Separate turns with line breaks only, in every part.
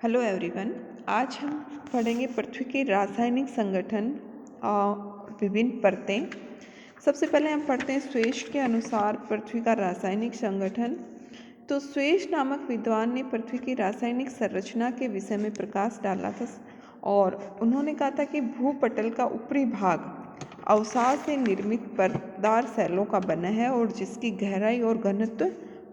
Hello everyone. आज हम पढ़ेंगे पृथ्वी के रासायनिक संगठन विभिन्न परतें। सबसे पहले हम पढ़ते हैं स्वेश के अनुसार पृथ्वी का रासायनिक संगठन। तो स्वेश नामक विद्वान ने पृथ्वी की रासायनिक संरचना के विषय में प्रकाश डाला था और उन्होंने कहा था कि भूपटल का ऊपरी भाग अवसाद से निर्मित परतदार सेलों का बना है और जिसकी गहराई और घनत्व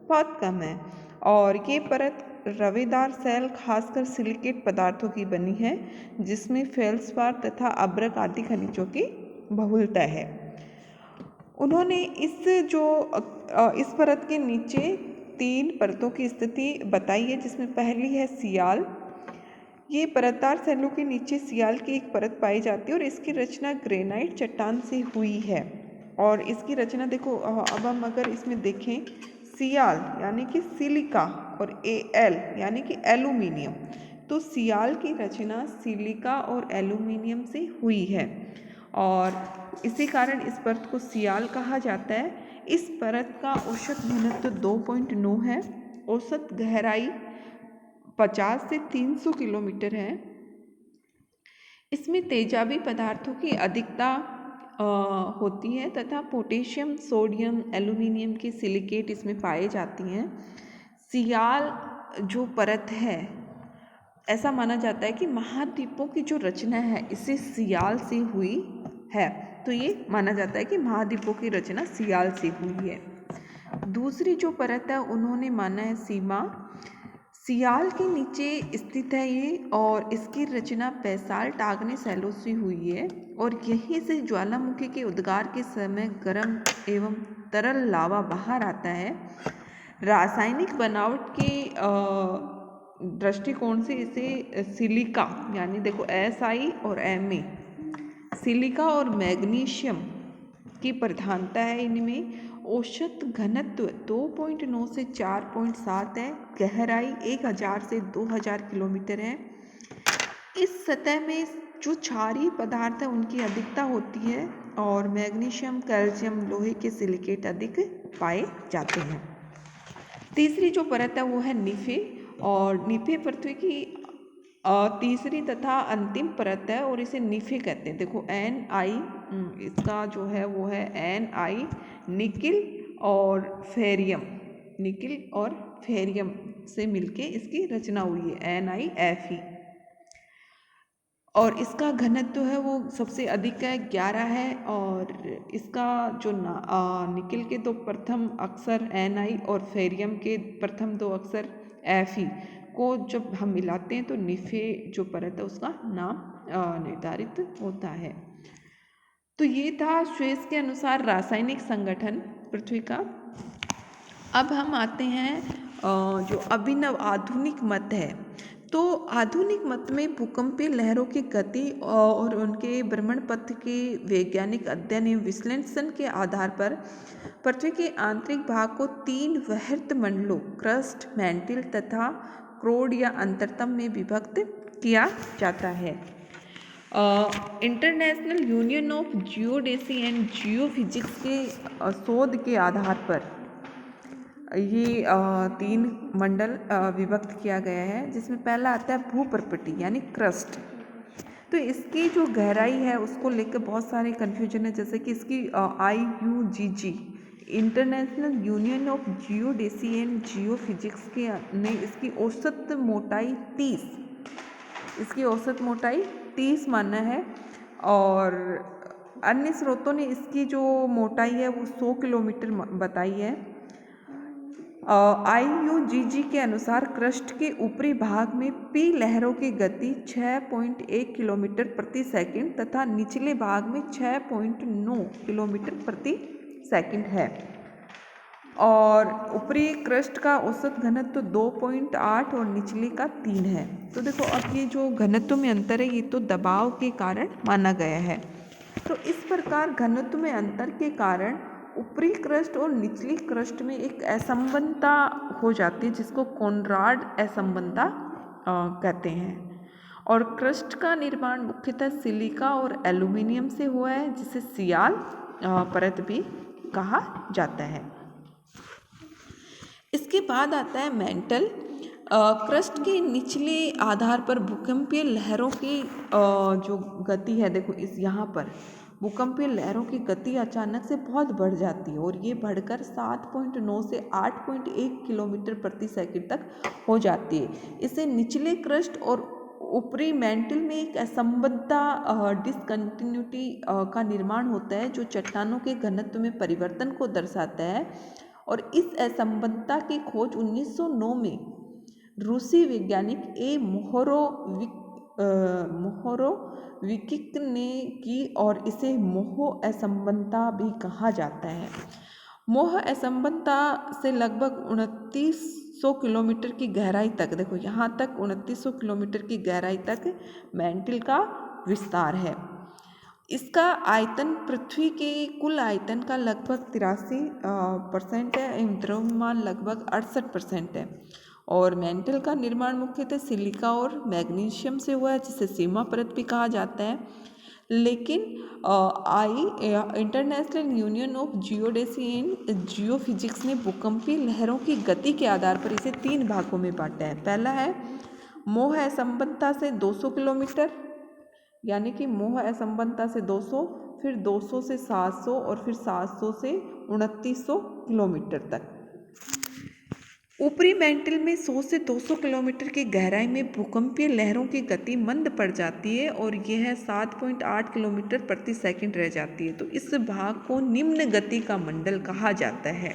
बहुत कम है, और ये परत रवेदार सेल खासकर सिलिकेट पदार्थों की बनी है जिसमें फेल्सपार तथा अब्रक आदि खनिजों की बहुलता है। उन्होंने इस परत के नीचे 3 परतों की स्थिति बताई है, जिसमें पहली है सियाल। ये परतदार सेलों के नीचे सियाल की एक परत पाई जाती है और इसकी रचना ग्रेनाइट चट्टान से हुई है। और इसकी रचना देखो, अब हम अगर इसमें देखें, सियाल यानी कि सिलिका और एल यानी कि एल्यूमिनियम, तो सियाल की रचना सिलिका और एल्यूमिनियम से हुई है और इसी कारण इस परत को सियाल कहा जाता है। इस परत का औसत घनत्व 2.9 है। औसत गहराई 50 से 300 किलोमीटर है। इसमें तेजाबी पदार्थों की अधिकता होती है तथा पोटेशियम, सोडियम, एल्यूमिनियम की सिलिकेट इसमें पाए जाती हैं। सियाल जो परत है, ऐसा माना जाता है कि महाद्वीपों की जो रचना है इसे सियाल से हुई है। तो ये माना जाता है कि महाद्वीपों की रचना सियाल से हुई है। दूसरी जो परत है उन्होंने माना है सीमा। सियाल के नीचे स्थित है ये और इसकी रचना बेसाल्ट आग्नेय सेलों से हुई है और यहीं से ज्वालामुखी के उद्गार के समय गर्म एवं तरल लावा बाहर आता है। रासायनिक बनावट के दृष्टिकोण से इसे सिलिका यानी देखो SI और Ma, सिलिका और मैग्नीशियम की प्रधानता है। इनमें औसत घनत्व 2.9 से 4.7 है। गहराई 1000 से 2000 किलोमीटर है। इस सतह में जो क्षारीय पदार्थ है उनकी अधिकता होती है और मैग्नीशियम, कैल्शियम, लोहे के सिलिकेट अधिक पाए जाते हैं। तीसरी जो परत है वो है निफे, और निफे पृथ्वी की तीसरी तथा अंतिम परत है और इसे निफे कहते हैं। देखो Ni, इसका जो है वो है Ni, निकिल और फेरियम, निकिल और फेरियम से मिलके इसकी रचना हुई है NiFe। और इसका घनत्व है वो सबसे अधिक है, 11 है। और इसका जो निकिल के 2 प्रथम अक्षर Ni और फेरियम के प्रथम 2 अक्षर Fe को जब हम मिलाते हैं तो निफे जो परत है उसका नाम निर्धारित होता है। तो ये था स्वेस के अनुसार रासायनिक संगठन पृथ्वी का। अब हम आते हैं जो अभिनव आधुनिक मत है। तो आधुनिक मत में भूकंपीय लहरों की गति और उनके भ्रमण पथ के वैज्ञानिक अध्ययन एवं विश्लेषण के आधार पर पृथ्वी के आंतरिक भाग को 3 वृहत मंडलों क्रस्ट, मैंटिल तथा क्रोड या अंतरतम में विभक्त किया जाता है। International union of geodesy and geophysics के शोध के आधार पर ये 3 मंडल विभक्त किया गया है, जिसमें पहला आता है भूपर्पटी यानी क्रस्ट। तो इसकी जो गहराई है उसको लेकर बहुत सारे कन्फ्यूजन है, जैसे कि इसकी IUGG international union of geodesy and geophysics के ने इसकी औसत मोटाई 30 माना है। और अन्य स्रोतों ने इसकी जो मोटाई है वो 100 किलोमीटर बताई है। IUGG के अनुसार क्रस्ट के ऊपरी भाग में P लहरों की गति 6.1 किलोमीटर प्रति सेकंड तथा निचले भाग में 6.9 किलोमीटर प्रति सेकंड है। और ऊपरी क्रस्ट का औसत घनत्व 2.8 और निचले का 3 है। तो देखो, अब ये जो घनत्व में अंतर है ये तो दबाव के कारण माना गया है। तो इस प्रकार घनत्व में अंतर के कारण ऊपरी क्रस्ट और निचली क्रस्ट में एक असंबंधता हो जाती है, जिसको कोनराड असंबंधता कहते हैं। और क्रस्ट का निर्माण मुख्यतः सिलिका और एल्यूमिनियम से हुआ है, जिसे सियाल परत भी कहा जाता है। इसके बाद आता है मेंटल। क्रस्ट के निचले आधार पर भूकंपीय लहरों की जो गति है, देखो इस यहाँ पर भूकंपीय लहरों की गति अचानक से बहुत बढ़ जाती है और ये बढ़कर 7.9 से 8.1 किलोमीटर प्रति सेकंड तक हो जाती है। इससे निचले क्रस्ट और ऊपरी मैंटल में एक असंबद्धता डिसकंटिन्यूटी का निर्माण होता है, जो चट्टानों के घनत्व में परिवर्तन को दर्शाता है। और इस असंबद्धता की खोज 1909 में रूसी वैज्ञानिक मोहोरोविकिक ने की और इसे मोह असंबद्धता भी कहा जाता है। मोह असंबद्धता से लगभग 2900 किलोमीटर की गहराई तक, देखो यहाँ तक 2900 किलोमीटर की गहराई तक मैंटल का विस्तार है। इसका आयतन पृथ्वी के कुल आयतन का लगभग 83% है एवं द्रव्यमान लगभग 68% है। और मैंटल का निर्माण मुख्यतः सिलिका और मैग्नीशियम से हुआ है, जिसे सीमा परत भी कहा जाता है। लेकिन international union of geodesy and geophysics ने भूकंपीय लहरों की गति के आधार पर इसे 3 भागों में बांटा है। पहला है मोह असंबद्धता से 200 किलोमीटर, यानी कि मोह असंबद्धता से 200, फिर 200 से 700 और फिर 700 से 2900 किलोमीटर तक। ऊपरी मैंटल में 100 से 200 किलोमीटर की गहराई में भूकंपीय लहरों की गति मंद पड़ जाती है और यह 7.8 किलोमीटर प्रति सेकंड रह जाती है। तो इस भाग को निम्न गति का मंडल कहा जाता है।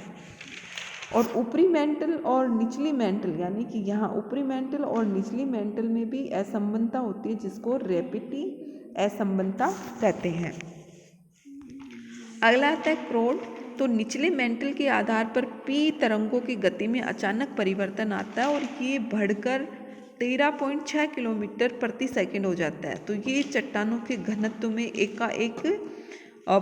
और ऊपरी मैंटल और निचली मैंटल, यानी कि यहाँ ऊपरी मैंटल और निचली मैंटल में भी असंबद्धता होती है, जिसको रैपिटी असंबद्धता कहते हैं। अगला आता है क्रोड। तो निचले मेंटल के आधार पर पी तरंगों की गति में अचानक परिवर्तन आता है और ये बढ़कर 13.6 किलोमीटर प्रति सेकंड हो जाता है। तो ये चट्टानों के घनत्व में एकाएक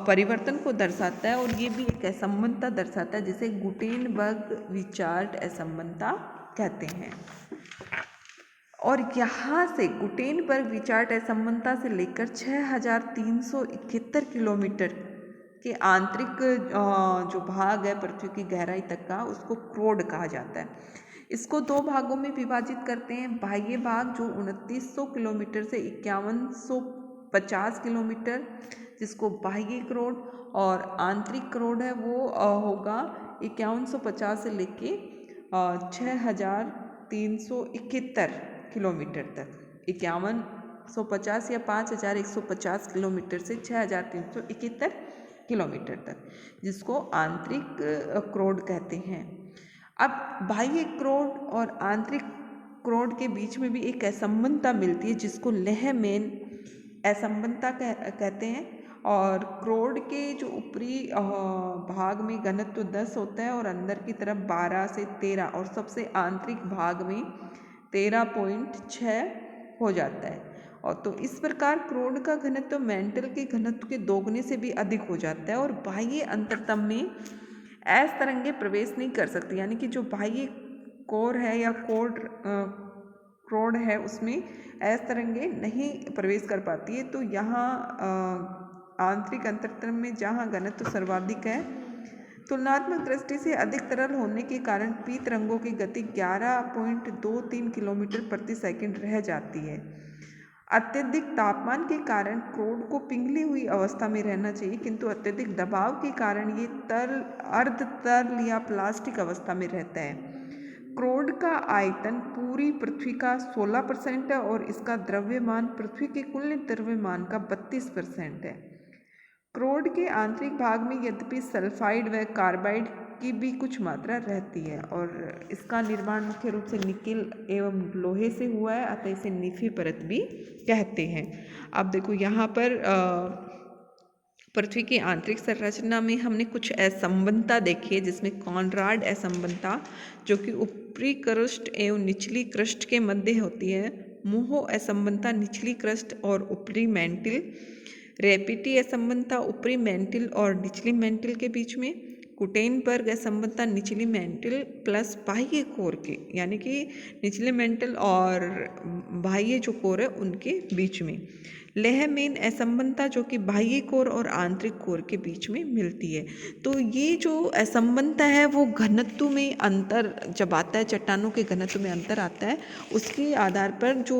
परिवर्तन को दर्शाता है और ये भी एक असंबद्धता दर्शाता है, जिसे गुटेनबर्ग-विचार्ट असंबद्धता कहते हैं। और यहाँ से गुटेनबर्ग-विचार्ट असंबद्धता से लेकर 6371 किलोमीटर के आंतरिक जो भाग है पृथ्वी की गहराई तक का, उसको क्रोड कहा जाता है। इसको 2 भागों में विभाजित करते हैं। बाह्य भाग जो 2900 किलोमीटर से 5150 किलोमीटर, जिसको बाह्य क्रोड, और आंतरिक क्रोड है वो होगा 5150 से लेके 6371 किलोमीटर तक। 5150 या 5150 किलोमीटर से 6371 किलोमीटर तक, जिसको आंतरिक क्रोड कहते हैं। अब बाह्य क्रोड और आंतरिक क्रोड के बीच में भी एक असंबद्धता मिलती है, जिसको लेहमैन असंबद्धता कहते हैं। और क्रोड के जो ऊपरी भाग में घनत्व 10 होता है और अंदर की तरफ 12 से 13, और सबसे आंतरिक भाग में 13.6 हो जाता है। और तो इस प्रकार क्रोड का घनत्व मेंटल के घनत्व के दोगुने से भी अधिक हो जाता है और बाह्य अंतरतम में ऐस तरंगे प्रवेश नहीं कर सकती, यानी कि जो बाह्य कोर है या क्रोड है उसमें ऐस तरंगे नहीं प्रवेश कर पाती है। तो यहाँ आंतरिक अंतरतम में जहाँ घनत्व सर्वाधिक है, तुलनात्मक दृष्टि से अधिक तरल होने के कारण पी तरंगों की गति 11.23 किलोमीटर प्रति सेकंड रह जाती है। अत्यधिक तापमान के कारण क्रोड को पिघली हुई अवस्था में रहना चाहिए, किंतु अत्यधिक दबाव के कारण ये तरल, अर्ध तरल या प्लास्टिक अवस्था में रहता है। क्रोड का आयतन पूरी पृथ्वी का 16% है और इसका द्रव्यमान पृथ्वी के कुल द्रव्यमान का 32% है। क्रोड के आंतरिक भाग में यद्यपि सल्फाइड व कार्बाइड की भी कुछ मात्रा रहती है और इसका निर्माण मुख्य रूप से निकेल एवं लोहे से हुआ है, अतः इसे निफी परत भी कहते हैं। अब देखो यहाँ पर पृथ्वी की आंतरिक संरचना में हमने कुछ असंबद्धता देखी है, जिसमें कॉनराड असंबद्धता जो कि ऊपरी क्रस्ट एवं निचली क्रस्ट के मध्य होती है, मोह असंबद्धता निचली क्रस्ट और ऊपरी मेंटल, रैपिटी असंबद्धता ऊपरी मेंटल और निचली मेंटल के बीच में, गुटेनबर्ग असंबद्धता निचली मेंटल प्लस बाह्य कोर के, यानी कि निचले मेंटल और बाह्य जो कोर है उनके बीच में। लह मेन असंबंधता जो कि बाह्य कोर और आंतरिक कोर के बीच में मिलती है। तो ये जो असंबंधता है वो घनत्व में अंतर जब आता है, चट्टानों के घनत्व में अंतर आता है, उसके आधार पर जो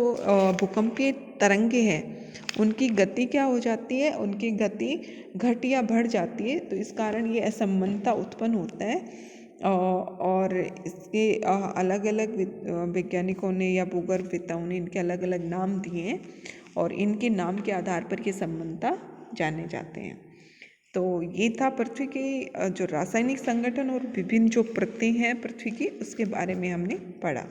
भूकंपीय तरंगे हैं उनकी गति क्या हो जाती है, उनकी गति घट या बढ़ जाती है। तो इस कारण ये असंबंधता उत्पन्न होता है। और इसके अलग अलग वैज्ञानिकों ने या भूगर्भविदों ने इनके अलग अलग नाम दिए हैं और इनके नाम के आधार पर ये संबंधता जाने जाते हैं। तो ये था पृथ्वी के जो रासायनिक संगठन और विभिन्न जो परतें हैं पृथ्वी की, उसके बारे में हमने पढ़ा।